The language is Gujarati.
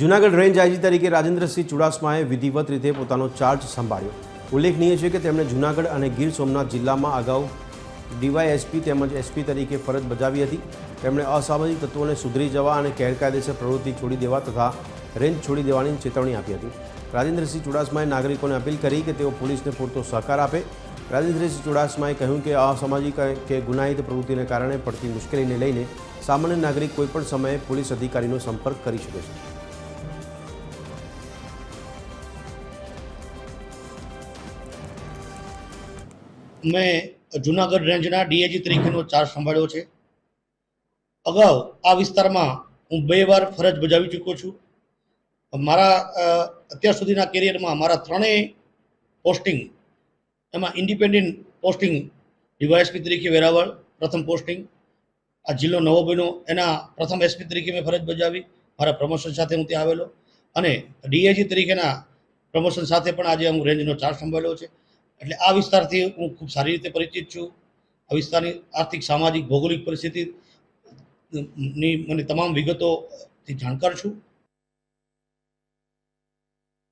જૂનાગઢ રેન્જ આઈજી તરીકે રાજેન્દ્રસિંહ ચુડાસમાએ વિધિવત રીતે પોતાનો ચાર્જ સંભાળ્યો। ઉલ્લેખનીય છે કે તેમણે જૂનાગઢ અને ગીર સોમનાથ જિલ્લામાં અગાઉ ડીવાયએસપી તેમજ એસપી તરીકે ફરજ બજાવી હતી। તેમણે અસામાજિક તત્વોને સુધરી જવા અને ગેરકાયદેસર પ્રવૃત્તિ છોડી દેવા તથા રેન્જ છોડી દેવાની ચેતવણી આપી હતી। રાજેન્દ્રસિંહ ચુડાસમાએ નાગરિકોને અપીલ કરી કે તેઓ પોલીસને પૂરતો સહકાર આપે। રાજેન્દ્રસિંહ ચુડાસમાએ કહ્યું કે અસામાજિક કે ગુનાહિત પ્રવૃત્તિને કારણે પડતી મુશ્કેલીને લઈને સામાન્ય નાગરિક કોઈપણ સમયે પોલીસ અધિકારીનો સંપર્ક કરી શકે છે। मैं जूनागढ़ रेंजना डीएजी तरीकेનો ચાર્જ સંભાળ્યો છે। અગાઉ આ વિસ્તારમાં હું 2 વાર ફરજ બજાવી ચૂક્યો છું। મારા અત્યાર સુધીના કેરિયરમાં મારા 3 પોસ્ટિંગ એમાં ઇન્ડિપેન્ડન્ટ પોસ્ટિંગ ડીવાયએસપી તરીકે વેરાવળ પ્રથમ પોસ્ટિંગ, આ જિલ્લો નવો બન્યો એના પ્રથમ એસપી તરીકે મેં ફરજ બજાવી, મારા પ્રમોશન સાથે હું ત્યાં આવેલો અને ડીએજી તરીકેના પ્રમોશન સાથે પણ આજે હું રેન્જનો ચાર્જ સંભાળ્યો છે। એટલે આ વિસ્તારથી હું ખૂબ સારી રીતે પરિચિત છું। આ વિસ્તારની આર્થિક સામાજિક ભૌગોલિક પરિસ્થિતિની મને તમામ વિગતોથી જાણકાર છું।